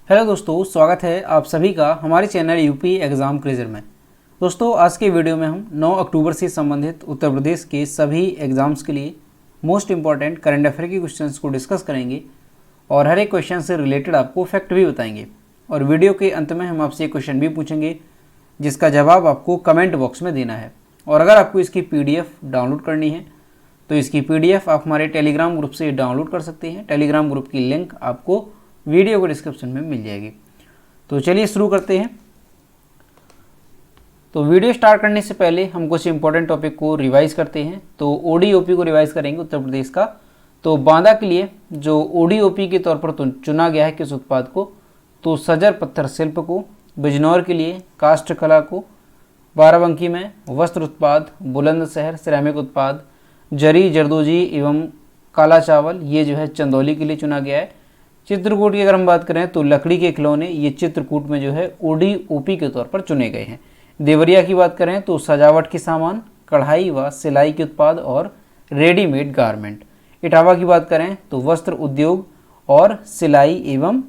Hello दोस्तों, स्वागत है आप सभी का हमारे चैनल यूपी एग्ज़ाम क्विज़र में। दोस्तों, आज के वीडियो में हम 9 अक्टूबर से संबंधित उत्तर प्रदेश के सभी एग्ज़ाम्स के लिए मोस्ट इंपॉर्टेंट करंट अफेयर के क्वेश्चंस को डिस्कस करेंगे और हर एक क्वेश्चन से रिलेटेड आपको फैक्ट भी बताएंगे। और वीडियो के अंत में हम आपसे एक क्वेश्चन भी पूछेंगे जिसका जवाब आपको कमेंट बॉक्स में देना है। और अगर आपको इसकी PDF डाउनलोड करनी है तो इसकी PDF आप हमारे टेलीग्राम ग्रुप से डाउनलोड कर सकते हैं। टेलीग्राम ग्रुप की लिंक आपको वीडियो को डिस्क्रिप्शन में मिल जाएगी। तो चलिए शुरू करते हैं। तो वीडियो स्टार्ट करने से पहले हम कुछ इंपॉर्टेंट टॉपिक को रिवाइज करते हैं। तो ODOP को रिवाइज करेंगे उत्तर प्रदेश का। तो बांदा के लिए जो ODOP के तौर पर चुना गया है किस उत्पाद को, तो सजर पत्थर शिल्प को। बिजनौर के लिए काष्ठ कला को। बाराबंकी में वस्त्र उत्पाद, बुलंदशहर सिरेमिक उत्पाद, जरी जरदोजी एवं काला चावल, ये जो है चंदौली के लिए चुना गया है। चित्रकूट की अगर हम बात करें तो लकड़ी के खिलौने, ये चित्रकूट में जो है ODOP के तौर पर चुने गए हैं। देवरिया की बात करें तो सजावट के सामान, कढ़ाई व सिलाई के उत्पाद और रेडीमेड गारमेंट। इटावा की बात करें तो वस्त्र उद्योग और सिलाई एवं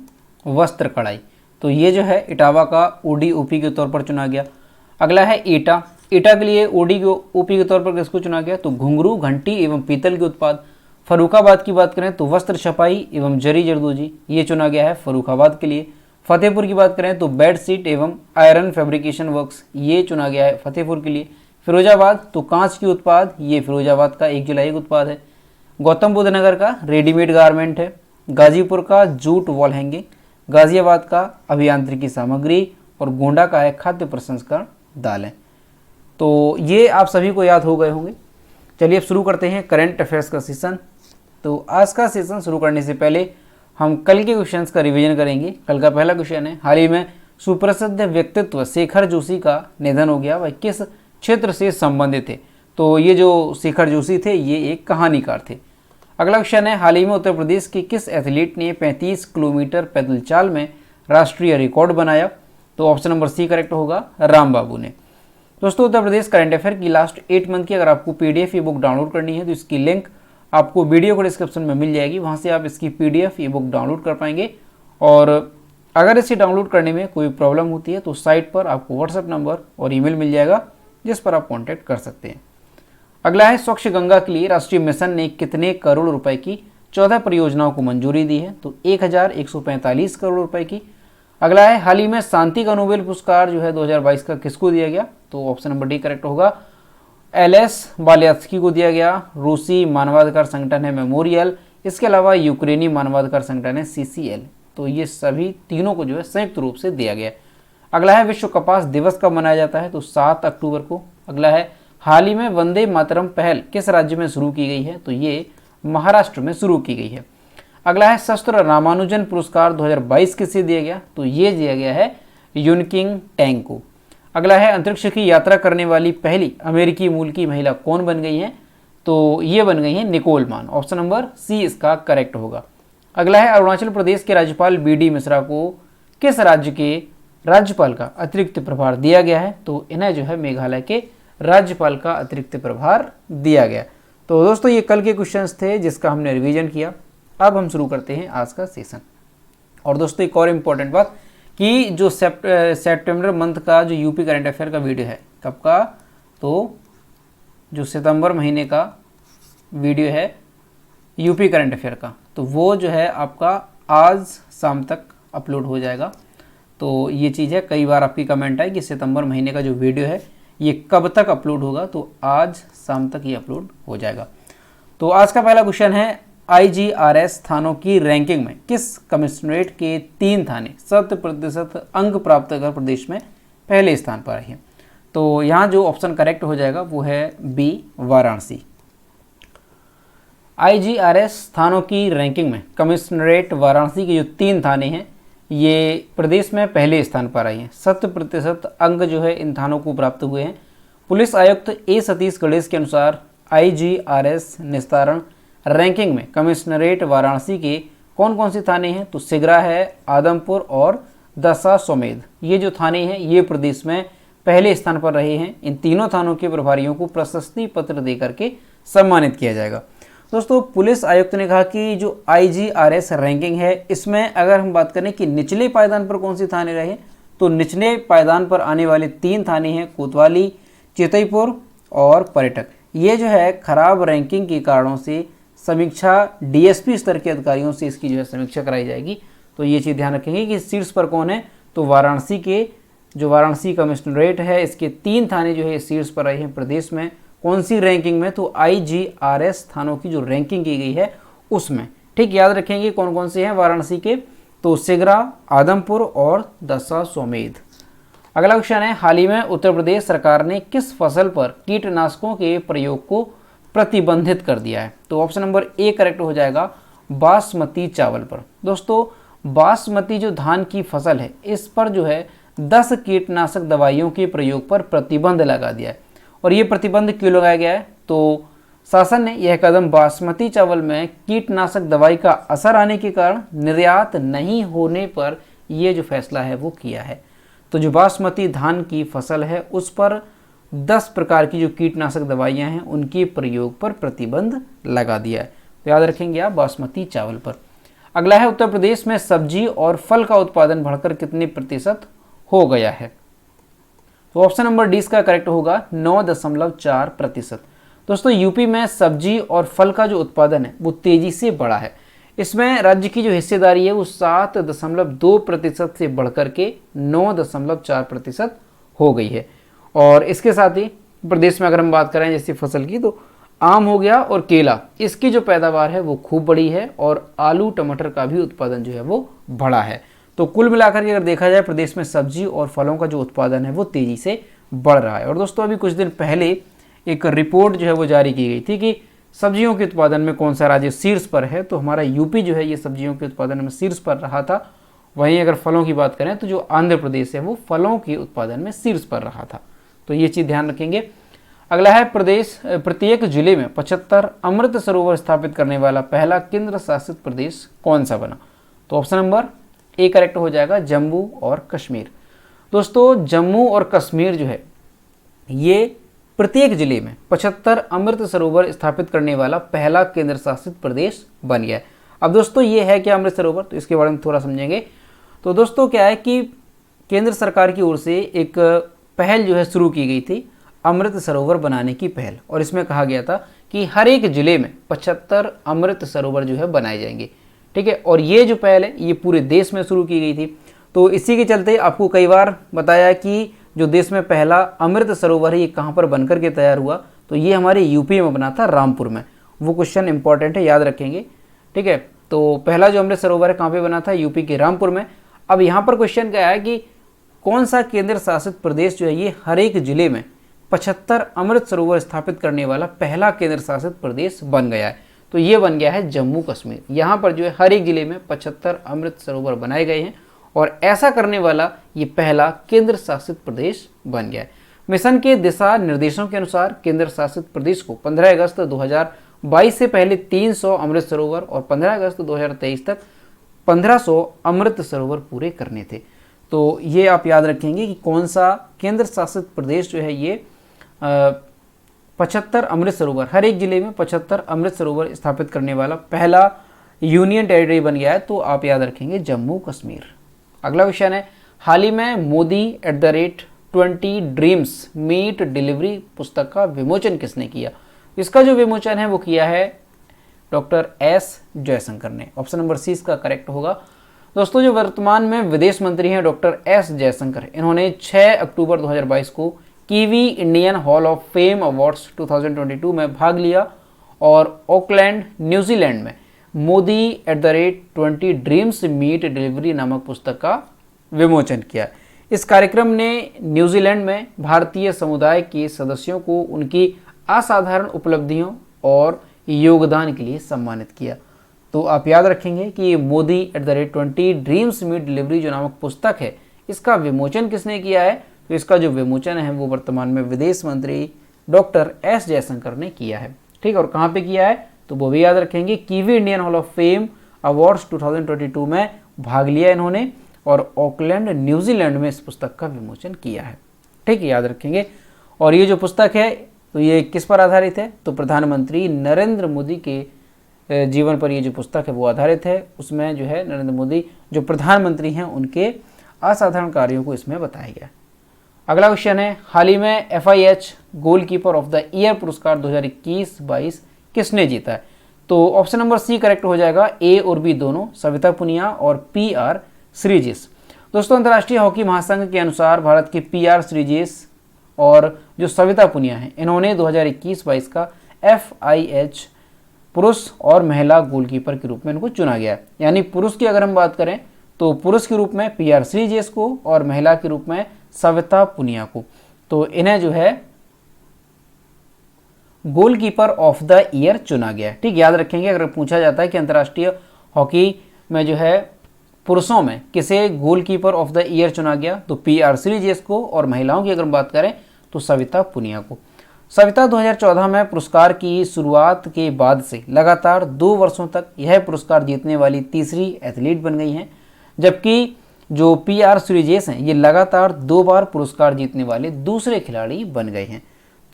वस्त्र कढ़ाई। तो ये जो है इटावा का ODOP के तौर पर चुना गया। अगला है एटा। एटा के लिए ODOP के तौर पर किसको चुना गया, तो घुंघरू, घंटी एवं पीतल के उत्पाद। फर्रुखाबाद की बात करें तो वस्त्र छपाई एवं जरी जरदोजी, ये चुना गया है फर्रुखाबाद के लिए। फतेहपुर की बात करें तो बेड शीट एवं आयरन फैब्रिकेशन वर्क्स, ये चुना गया है फतेहपुर के लिए। फिरोजाबाद तो कांच के उत्पाद, ये फिरोजाबाद का 1 जुलाई का उत्पाद है। गौतम बुद्ध नगर का रेडीमेड गारमेंट है। गाजीपुर का जूट वॉल हैंगिंग। गाजियाबाद का अभियांत्रिकी सामग्री और गोंडा का है खाद्य प्रसंस्करण दालें। तो ये आप सभी को याद हो गए होंगे। चलिए अब शुरू करते हैं करंट अफेयर्स का सेशन। तो आज का सेशन शुरू करने से पहले हम कल के क्वेश्चंस का रिवीजन करेंगे। कल का पहला क्वेश्चन है, हाल ही में सुप्रसिद्ध व्यक्तित्व शेखर जोशी का निधन हो गया, वह किस क्षेत्र से संबंधित थे। तो ये जो शेखर जोशी थे ये एक कहानीकार थे। अगला क्वेश्चन है, हाल ही में उत्तर प्रदेश के किस एथलीट ने 35 किलोमीटर पैदल चाल में राष्ट्रीय रिकॉर्ड बनाया। तो ऑप्शन नंबर सी करेक्ट होगा, राम बाबू ने। दोस्तों, उत्तर प्रदेश करंट अफेयर की लास्ट 8 मंथ की अगर आपको PDF बुक डाउनलोड करनी है तो इसकी लिंक आपको वीडियो को डिस्क्रिप्शन में मिल जाएगी। वहाँ से आप इसकी PDF बुक डाउनलोड कर पाएंगे। और अगर इसे डाउनलोड करने में कोई प्रॉब्लम होती है तो साइट पर आपको WhatsApp नंबर और ईमेल मिल जाएगा जिस पर आप कॉन्टैक्ट कर सकते हैं। अगला है, स्वच्छ गंगा के लिए राष्ट्रीय मिशन ने कितने करोड़ रुपए की 14 परियोजनाओं को मंजूरी दी है। तो 1145 करोड़ रुपए की। अगला है, हाल ही में शांति का नोबेल पुरस्कार जो है 2022 का किसको दिया गया। तो ऑप्शन नंबर डी करेक्ट होगा, LS बाल्यात्स्की को दिया गया। रूसी मानवाधिकार संगठन है मेमोरियल, इसके अलावा यूक्रेनी मानवाधिकार संगठन है CCL। तो ये सभी तीनों को जो है संयुक्त रूप से दिया गया। अगला है, विश्व कपास दिवस कब मनाया जाता है। तो 7 अक्टूबर को। अगला है, हाल ही में वंदे मातरम पहल किस राज्य में शुरू की गई है। तो ये महाराष्ट्र में शुरू की गई है। अगला है, शस्त्र रामानुजन पुरस्कार 2022 किसे दिया गया। तो ये दिया गया है यूनकिंग टैंग को। अगला है, अंतरिक्ष की यात्रा करने वाली पहली अमेरिकी मूल की महिला कौन बन गई है। तो ये बन गई है निकोल मान। ऑप्शन नंबर सी इसका करेक्ट होगा। अगला है, अरुणाचल प्रदेश के राज्यपाल BD मिश्रा को किस राज्य के राज्यपाल का अतिरिक्त प्रभार दिया गया है। तो इन्हें जो है मेघालय के राज्यपाल का अतिरिक्त प्रभार दिया गया। तो दोस्तों, ये कल के क्वेश्चंस थे जिसका हमने रिवीजन किया। अब हम शुरू करते हैं आज का सेशन। और दोस्तों, एक और इम्पोर्टेंट बात कि जो सितंबर मंथ का जो यूपी करंट अफेयर का वीडियो है, कब का, तो जो सितंबर महीने का वीडियो है यूपी करंट अफेयर का, तो वो जो है आपका आज शाम तक अपलोड हो जाएगा। तो ये चीज़ है, कई बार आपकी कमेंट आई कि सितंबर महीने का जो वीडियो है ये कब तक अपलोड होगा। तो आज शाम तक ये अपलोड हो जाएगा। तो आज का पहला क्वेश्चन है, IGRS थानों की रैंकिंग में किस कमिश्नरेट के 3 थाने 100% अंक प्राप्त कर प्रदेश में पहले स्थान पर रहे हैं। तो यहाँ जो ऑप्शन करेक्ट हो जाएगा वो है B, वाराणसी। IGRS थानों की रैंकिंग में कमिश्नरेट वाराणसी के जो 3 थाने हैं ये प्रदेश में पहले स्थान पर आए हैं। 100% अंक जो है इन थानों को प्राप्त हुए हैं। पुलिस आयुक्त A सतीश गणेश के अनुसार IGRS निस्तारण रैंकिंग में कमिश्नरेट वाराणसी के कौन कौन से थाने हैं। तो सिगरा है, आदमपुर और दशाश्वमेध, ये जो थाने हैं ये प्रदेश में पहले स्थान पर रहे हैं। इन तीनों थानों के प्रभारियों को प्रशस्ति पत्र देकर के सम्मानित किया जाएगा। दोस्तों पुलिस आयुक्त ने कहा कि जो IGRS रैंकिंग है इसमें अगर हम बात करें कि निचले पायदान पर कौन से थाने रहे, तो निचले पायदान पर आने वाले 3 थाने हैं कोतवाली, चितईपुर और पर्यटक। ये जो है खराब रैंकिंग के कारणों से समीक्षा DSP स्तर के अधिकारियों से इसकी जो है समीक्षा कराई जाएगी। तो ये चीज़ ध्यान रखेंगे कि शीर्ष पर कौन है, तो वाराणसी कमिश्नरेट है, इसके 3 थाने जो है शीर्ष पर आए हैं प्रदेश में। कौन सी रैंकिंग में, तो IGRS थानों की जो रैंकिंग की गई है उसमें। ठीक, याद रखेंगे कौन कौन से हैं वाराणसी के, तो सिगरा, आदमपुर और दशाश्वमेध। अगला क्वेश्चन है, हाल ही में उत्तर प्रदेश सरकार ने किस फसल पर कीटनाशकों के प्रयोग को प्रतिबंधित कर दिया है, तो ऑप्शन नंबर ए करेक्ट हो जाएगा बासमती चावल पर। दोस्तों बासमती जो धान की फसल है इस पर जो है 10 कीटनाशक दवाइयों के प्रयोग पर प्रतिबंध लगा दिया है। और ये प्रतिबंध क्यों लगाया गया है, तो शासन ने यह कदम बासमती चावल में कीटनाशक दवाई का असर आने के कारण निर्यात नहीं होने पर यह जो फैसला है वो किया है। तो जो बासमती धान की फसल है उस पर 10 प्रकार की जो कीटनाशक दवाइयां हैं उनके प्रयोग पर प्रतिबंध लगा दिया है। तो याद रखेंगे आप बासमती चावल पर। अगला है, उत्तर प्रदेश में सब्जी और फल का उत्पादन बढ़कर कितने प्रतिशत हो गया है, तो ऑप्शन नंबर डी इसका करेक्ट होगा 9.4%। दोस्तों यूपी में सब्जी और फल का जो उत्पादन है वो तेजी से बढ़ा है। इसमें राज्य की जो हिस्सेदारी है वो 7.2% से बढ़कर के 9.4% हो गई है। और इसके साथ ही प्रदेश में अगर हम बात करें जैसे फसल की, तो आम हो गया और केला, इसकी जो पैदावार है वो खूब बड़ी है और आलू टमाटर का भी उत्पादन जो है वो बढ़ा है। तो कुल मिलाकर के अगर देखा जाए प्रदेश में सब्जी और फलों का जो उत्पादन है वो तेजी से बढ़ रहा है। और दोस्तों अभी कुछ दिन पहले एक रिपोर्ट जो है वो जारी की गई थी कि सब्जियों के उत्पादन में कौन सा राज्य शीर्ष पर है, तो हमारा यूपी जो है ये सब्जियों के उत्पादन में शीर्ष पर रहा था। वहीं अगर फलों की बात करें तो जो आंध्र प्रदेश है वो फलों के उत्पादन में शीर्ष पर रहा था। तो ये चीज़ ध्यान रखेंगे। अगला है, प्रत्येक जिले में 75 अमृत सरोवर स्थापित करने वाला पहला केंद्र शासित प्रदेश कौन सा बना, तो ऑप्शन नंबर ए करेक्ट हो जाएगा जम्मू और कश्मीर। दोस्तों जम्मू और कश्मीर जो है ये प्रत्येक जिले में 75 अमृत सरोवर स्थापित करने वाला पहला केंद्र शासित प्रदेश बन गया है। अब दोस्तों ये है क्या अमृत सरोवर, तो इसके बारे में थोड़ा समझेंगे। तो दोस्तों क्या है कि केंद्र सरकार की ओर से एक पहल जो है शुरू की गई थी, अमृत सरोवर बनाने की पहल। और इसमें कहा गया था कि हर एक जिले में 75 अमृत सरोवर जो है बनाए जाएंगे। ठीक है, और ये जो पहल है ये पूरे देश में शुरू की गई थी। तो इसी के चलते आपको कई बार बताया कि जो देश में पहला अमृत सरोवर है ये कहाँ पर बनकर के तैयार हुआ, तो ये हमारे यूपी में बना था, रामपुर में। वो क्वेश्चन इंपॉर्टेंट है, याद रखेंगे। ठीक है, तो पहला जो अमृत सरोवर है कहाँ पे बना था, यूपी के रामपुर में। अब यहाँ पर क्वेश्चन क्या है कि कौन सा केंद्र शासित प्रदेश जो है ये हर एक जिले में 75 अमृत सरोवर स्थापित करने वाला पहला केंद्र शासित प्रदेश बन गया है, तो ये बन गया है जम्मू कश्मीर। यहाँ पर जो है हर एक जिले में 75 अमृत सरोवर बनाए गए हैं और ऐसा करने वाला ये पहला केंद्र शासित प्रदेश बन गया है। मिशन के दिशा निर्देशों के अनुसार केंद्र शासित प्रदेश को 15 अगस्त 2022 से पहले 300 अमृत सरोवर और 15 अगस्त 2023 तक 1500 अमृत सरोवर पूरे करने थे। तो ये आप याद रखेंगे कि कौन सा केंद्र शासित प्रदेश जो है ये 75 अमृत सरोवर, हर एक जिले में 75 अमृत सरोवर स्थापित करने वाला पहला यूनियन टेरिटरी बन गया है। तो आप याद रखेंगे जम्मू कश्मीर। अगला क्वेश्चन है, हाल ही में मोदी @20 ड्रीम्स मीट डिलीवरी पुस्तक का विमोचन किसने किया, इसका जो विमोचन है वो किया है डॉक्टर एस जयशंकर ने। ऑप्शन नंबर सी इसका करेक्ट होगा। दोस्तों जो वर्तमान में विदेश मंत्री हैं डॉक्टर एस जयशंकर, इन्होंने 6 अक्टूबर 2022 को kiwi Indian hall of fame awards 2022 में भाग लिया और ऑकलैंड न्यूजीलैंड में मोदी @20 ड्रीम्स मीट डिलीवरी नामक पुस्तक का विमोचन किया। इस कार्यक्रम ने न्यूजीलैंड में भारतीय समुदाय के सदस्यों को उनकी असाधारण उपलब्धियों और योगदान के लिए सम्मानित किया। तो आप याद रखेंगे कि मोदी @20 ड्रीम्स मीट डिलीवरी जो नामक पुस्तक है इसका विमोचन किसने किया है, तो इसका जो विमोचन है वो वर्तमान में विदेश मंत्री डॉक्टर एस जयशंकर ने किया है। ठीक, और कहाँ पे किया है तो वो भी याद रखेंगे, kiwi Indian hall of fame awards 2022 में भाग लिया इन्होंने और ऑकलैंड न्यूजीलैंड में इस पुस्तक का विमोचन किया है। ठीक है, याद रखेंगे। और ये जो पुस्तक है तो ये किस पर आधारित है, तो प्रधानमंत्री नरेंद्र मोदी के जीवन पर ये जो पुस्तक है वो आधारित है। उसमें जो है नरेंद्र मोदी जो प्रधानमंत्री हैं उनके असाधारण कार्यों को इसमें बताया गया। अगला क्वेश्चन है, हाल ही में FIH goalkeeper of the year पुरस्कार 2021-22 किसने जीता है? तो ऑप्शन नंबर सी करेक्ट हो जाएगा, ए और बी दोनों, सविता पुनिया और PR श्रीजेश। दोस्तों अंतर्राष्ट्रीय हॉकी महासंघ के अनुसार भारत के PR श्रीजेश और जो सविता पुनिया हैं इन्होंने 2021-22 का FIH पुरुष और महिला गोलकीपर के रूप में इनको चुना गया है। यानी पुरुष की अगर हम बात करें तो पुरुष के रूप में PR श्रीजेश को और महिला के रूप में सविता पुनिया को। तो इन्हें जो है गोलकीपर ऑफ द ईयर चुना गया है। ठीक, याद रखेंगे अगर पूछा जाता है कि अंतर्राष्ट्रीय हॉकी में जो है पुरुषों में किसे गोलकीपर ऑफ द ईयर चुना गया, तो PR श्रीजेश को, और महिलाओं की अगर बात करें तो सविता पुनिया को। सविता 2014 में पुरस्कार की शुरुआत के बाद से लगातार 2 वर्षों तक यह पुरस्कार जीतने वाली तीसरी एथलीट बन गई हैं, जबकि जो PR श्रीजेश हैं ये लगातार 2 बार पुरस्कार जीतने वाले दूसरे खिलाड़ी बन गए हैं।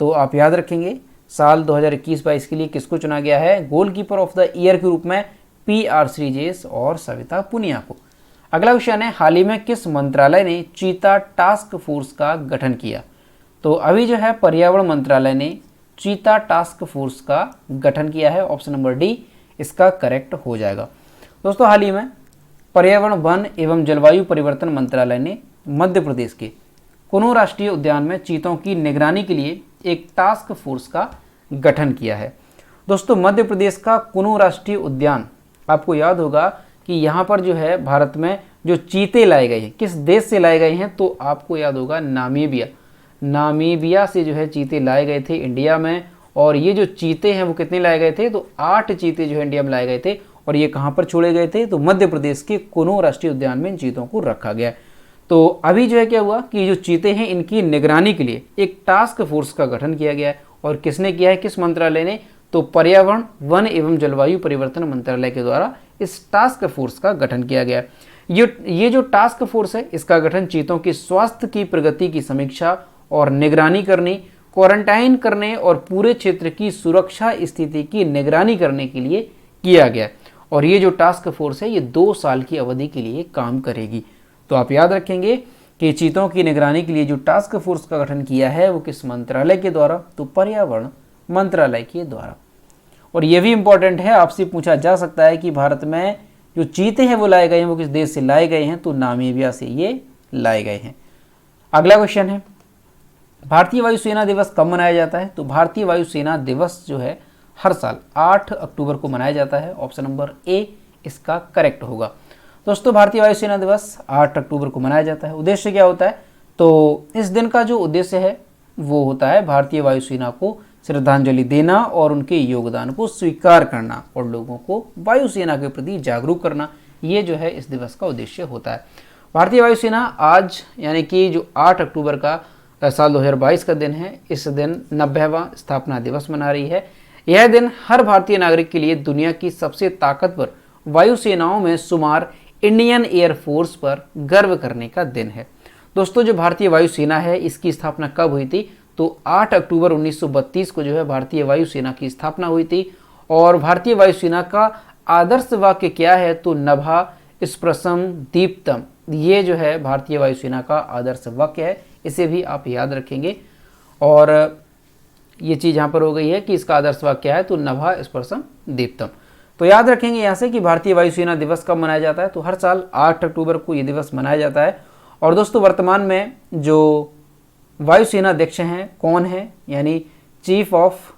तो आप याद रखेंगे साल 2021-22 के लिए किसको चुना गया है गोलकीपर ऑफ द ईयर के रूप में, PR श्रीजेश और सविता पुनिया को। अगला क्वेश्चन है, हाल ही में किस मंत्रालय ने चीता टास्क फोर्स का गठन किया? तो अभी जो है पर्यावरण मंत्रालय ने चीता टास्क फोर्स का गठन किया है, ऑप्शन नंबर डी इसका करेक्ट हो जाएगा। दोस्तों हाल ही में पर्यावरण, वन एवं जलवायु परिवर्तन मंत्रालय ने मध्य प्रदेश के कुनो राष्ट्रीय उद्यान में चीतों की निगरानी के लिए एक टास्क फोर्स का गठन किया है। दोस्तों मध्य प्रदेश का कुनो राष्ट्रीय उद्यान, आपको याद होगा कि यहाँ पर जो है भारत में जो चीते लाए गए हैं, किस देश से लाए गए हैं, तो आपको याद होगा नामीबिया से जो है चीते लाए गए थे इंडिया में। और ये जो चीते हैं वो कितने लाए गए थे, तो 8 चीते जो है इंडिया में लाए गए थे। और ये कहाँ पर छोड़े गए थे, तो मध्य प्रदेश के कुनो राष्ट्रीय उद्यान में इन चीतों को रखा गया। तो अभी जो है क्या हुआ कि जो चीते हैं इनकी निगरानी के लिए एक टास्क फोर्स का गठन किया गया है। और किसने किया है, किस मंत्रालय ने, तो पर्यावरण, वन एवं जलवायु परिवर्तन मंत्रालय के द्वारा इस टास्क फोर्स का गठन किया गया। ये जो टास्क फोर्स है इसका गठन चीतों की स्वास्थ्य की प्रगति की समीक्षा और निगरानी करने, क्वारंटाइन करने और पूरे क्षेत्र की सुरक्षा स्थिति की निगरानी करने के लिए किया गया। और ये जो टास्क फोर्स है ये 2 साल की अवधि के लिए काम करेगी। तो आप याद रखेंगे कि चीतों की निगरानी के लिए जो टास्क फोर्स का गठन किया है वो किस मंत्रालय के द्वारा, तो पर्यावरण मंत्रालय के द्वारा। और ये भी इंपॉर्टेंट है, आपसे पूछा जा सकता है कि भारत में जो चीते हैं वो लाए गए हैं वो किस देश से लाए गए हैं, तो नामीबिया से ये लाए गए हैं। अगला क्वेश्चन है, भारतीय वायुसेना दिवस कब मनाया जाता है? तो भारतीय वायुसेना दिवस जो है हर साल 8 अक्टूबर को मनाया जाता है, ऑप्शन नंबर ए इसका करेक्ट होगा। दोस्तों भारतीय वायुसेना दिवस 8 अक्टूबर को मनाया जाता है। उद्देश्य क्या होता है, तो इस दिन का जो उद्देश्य है वो होता है भारतीय वायुसेना को श्रद्धांजलि देना और उनके योगदान को स्वीकार करना और लोगों को वायुसेना के प्रति जागरूक करना। ये जो है इस दिवस का उद्देश्य होता है। भारतीय वायुसेना आज यानी कि जो 8 अक्टूबर का साल 2022 का दिन है, इस दिन 90वां स्थापना दिवस मना रही है। यह दिन हर भारतीय नागरिक के लिए दुनिया की सबसे ताकतवर वायुसेनाओं में शुमार इंडियन एयरफोर्स पर गर्व करने का दिन है। दोस्तों जो भारतीय वायुसेना है इसकी स्थापना कब हुई थी, तो 8 अक्टूबर 1932 को जो है भारतीय वायुसेना की स्थापना हुई थी। और भारतीय वायुसेना का आदर्श वाक्य क्या है, तो नभा स्पृशम दीप्तम, ये जो है भारतीय वायुसेना का आदर्श वाक्य है। इसे भी आप याद रखेंगे। और ये चीज़ यहाँ पर हो गई है कि इसका आदर्श वाक्य क्या है, तो नभा स्पृशम दीप्तम। तो याद रखेंगे यहाँ से कि भारतीय वायुसेना दिवस कब मनाया जाता है, तो हर साल 8 अक्टूबर को ये दिवस मनाया जाता है। और दोस्तों वर्तमान में जो वायुसेना अध्यक्ष हैं कौन है, यानी चीफ ऑफ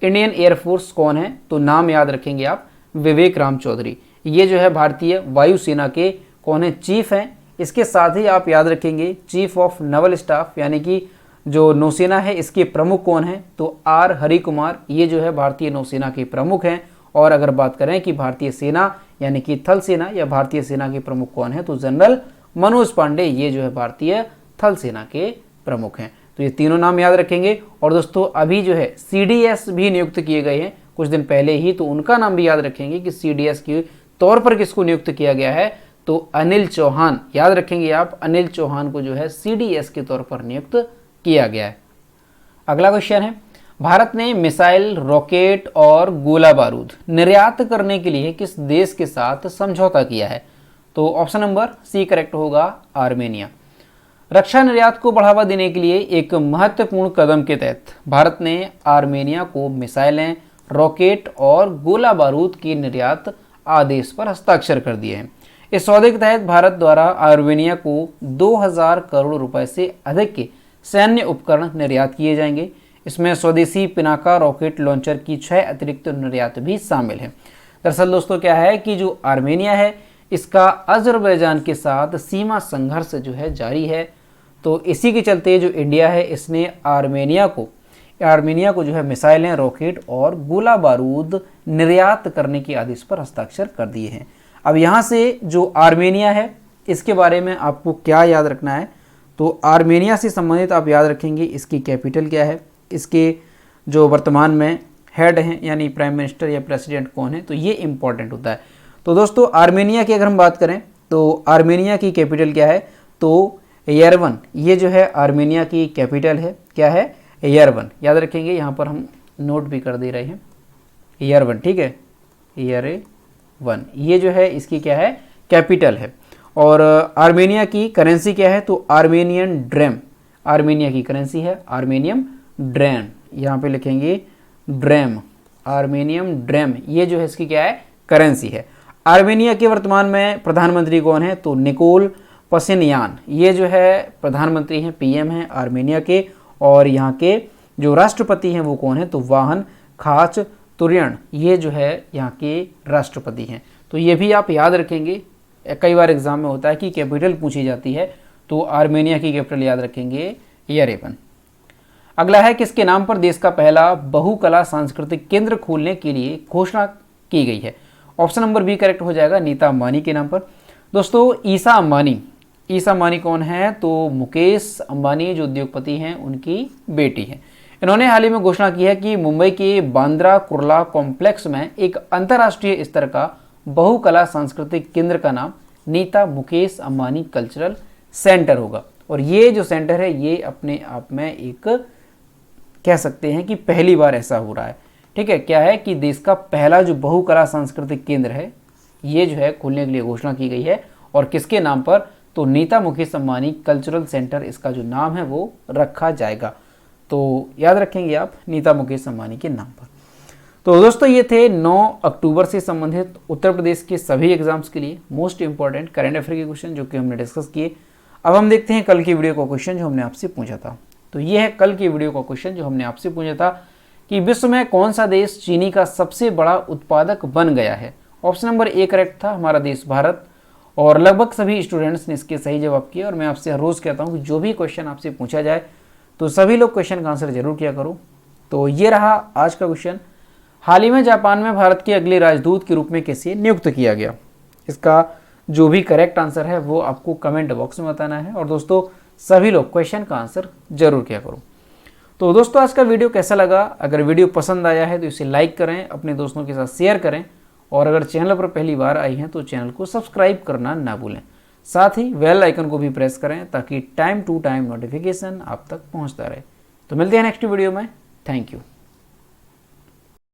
इंडियन एयरफोर्स कौन है, तो नाम याद रखेंगे आप, विवेक राम चौधरी। ये जो है भारतीय वायुसेना के कौन है, चीफ हैं। इसके साथ ही आप याद रखेंगे चीफ ऑफ नवल स्टाफ यानी कि जो नौसेना है इसके प्रमुख कौन है, तो R हरि कुमार, ये जो है भारतीय नौसेना के प्रमुख हैं। और अगर बात करें कि भारतीय सेना यानी कि थल सेना या भारतीय सेना के प्रमुख कौन है, तो जनरल मनोज पांडे, ये जो है भारतीय थल सेना के प्रमुख हैं। तो ये तीनों नाम याद रखेंगे। और दोस्तों अभी जो है CDS भी नियुक्त किए गए हैं कुछ दिन पहले ही, तो उनका नाम भी याद रखेंगे कि CDS के तौर पर किसको नियुक्त किया गया है, तो अनिल चौहान, याद रखेंगे आप, अनिल चौहान को जो है CDS के तौर पर नियुक्त किया गया है। अगला क्वेश्चन है, भारत ने मिसाइल, रॉकेट और गोला बारूद निर्यात करने के लिए किस देश के साथ समझौता किया है? तो ऑप्शन नंबर सी करेक्ट होगा, आर्मेनिया। रक्षा निर्यात को बढ़ावा देने के लिए एक महत्वपूर्ण कदम के तहत भारत ने आर्मेनिया को मिसाइलें, रॉकेट और गोला बारूद के निर्यात आदेश पर हस्ताक्षर कर दिए हैं। इस सौदे के तहत भारत द्वारा आर्मेनिया को 2000 करोड़ रुपए से अधिक के सैन्य उपकरण निर्यात किए जाएंगे। इसमें स्वदेशी पिनाका रॉकेट लॉन्चर की 6 अतिरिक्त निर्यात भी शामिल है। दरअसल दोस्तों क्या है कि जो आर्मेनिया है इसका अजरबैजान के साथ सीमा संघर्ष जो है जारी है। तो इसी के चलते जो इंडिया है इसने आर्मेनिया को जो है मिसाइलें, रॉकेट और गोला बारूद निर्यात करने के आदेश पर हस्ताक्षर कर दिए हैं। अब यहाँ से जो आर्मेनिया है इसके बारे में आपको क्या याद रखना है? तो आर्मेनिया से संबंधित आप याद रखेंगे इसकी कैपिटल क्या है, इसके जो वर्तमान में हेड हैं यानी प्राइम मिनिस्टर या प्रेसिडेंट कौन है, तो ये इंपॉर्टेंट होता है। तो दोस्तों आर्मेनिया की अगर हम बात करें तो आर्मेनिया की कैपिटल क्या है? तो येरेवन, ये जो है आर्मेनिया की कैपिटल है। क्या है? येरेवन। याद रखेंगे, यहाँ पर हम नोट भी कर दे रहे हैं, येरेवन, ठीक है, येरेवन, ये जो है इसकी क्या है? कैपिटल है। और आर्मेनिया की करेंसी क्या है? तो आर्मेनियन ड्रेम, आर्मेनिया की करेंसी है आर्मेनियम ड्रेम, यहाँ पे लिखेंगे ड्रेम, आर्मेनियम ड्रेम, ये जो है इसकी क्या है? करेंसी है। आर्मेनिया के वर्तमान में प्रधानमंत्री कौन है? तो निकोल पसिनयान, ये जो है प्रधानमंत्री हैं, पीएम हैं आर्मेनिया के। और यहाँ के जो राष्ट्रपति हैं वो कौन है? तो वाहन खाचतुर्यान, ये जो है यहाँ के राष्ट्रपति हैं। तो ये भी आप याद रखेंगे, कई बार एग्जाम में होता है कि कैपिटल पूछी जाती है, तो आर्मेनिया की कैपिटल याद रखेंगे येरेवन। अगला है किसके नाम पर देश का पहला बहुकला सांस्कृतिक केंद्र खोलने के लिए घोषणा की गई है? ऑप्शन नंबर बी करेक्ट हो जाएगा, नीता अंबानी के नाम पर। दोस्तों ईशा अंबानी कौन है? तो मुकेश अंबानी जो उद्योगपति हैं उनकी बेटी हैं। इन्होंने हाल ही में घोषणा की है कि मुंबई के बांद्रा कुर्ला कॉम्प्लेक्स में एक अंतर्राष्ट्रीय स्तर का बहुकला सांस्कृतिक केंद्र का नाम नीता मुकेश अंबानी कल्चरल सेंटर होगा। और ये जो सेंटर है ये अपने आप में एक कह सकते हैं कि पहली बार ऐसा हो रहा है, ठीक है। क्या है कि देश का पहला जो बहुकला सांस्कृतिक केंद्र है ये जो है खोलने के लिए घोषणा की गई है। और किसके नाम पर? तो नीता मुकेश अंबानी कल्चरल सेंटर इसका जो नाम है वो रखा जाएगा। तो याद रखेंगे आप, नीता मुकेश अंबानी के नाम पर। तो दोस्तों ये थे 9 अक्टूबर से संबंधित उत्तर प्रदेश के सभी एग्जाम्स के लिए मोस्ट इंपॉर्टेंट करंट अफेयर के क्वेश्चन जो कि हमने डिस्कस किए। अब हम देखते हैं कल की वीडियो का क्वेश्चन जो हमने आपसे पूछा था। तो ये है कल की वीडियो का क्वेश्चन जो हमने आपसे पूछा था कि विश्व में कौन सा देश चीनी का सबसे बड़ा उत्पादक बन गया है? ऑप्शन नंबर ए करेक्ट था, हमारा देश भारत। और लगभग सभी स्टूडेंट्स ने इसके सही जवाब किए। और मैं आपसे हर रोज़ कहता हूँ कि जो भी क्वेश्चन आपसे पूछा जाए तो सभी लोग क्वेश्चन का आंसर जरूर किया करो। तो ये रहा आज का क्वेश्चन। हाल ही में जापान में भारत के अगले राजदूत के रूप में किसे नियुक्त किया गया? इसका जो भी करेक्ट आंसर है वो आपको कमेंट बॉक्स में बताना है। और दोस्तों सभी लोग क्वेश्चन का आंसर जरूर किया करो। तो दोस्तों आज का वीडियो कैसा लगा? अगर वीडियो पसंद आया है तो इसे लाइक करें, अपने दोस्तों के साथ शेयर करें। और अगर चैनल पर पहली बार आई हैं तो चैनल को सब्सक्राइब करना ना भूलें। साथ ही बेल आइकन को भी प्रेस करें ताकि टाइम टू टाइम नोटिफिकेशन आप तक पहुंचता रहे। तो मिलते हैं नेक्स्ट वीडियो में। Thank you.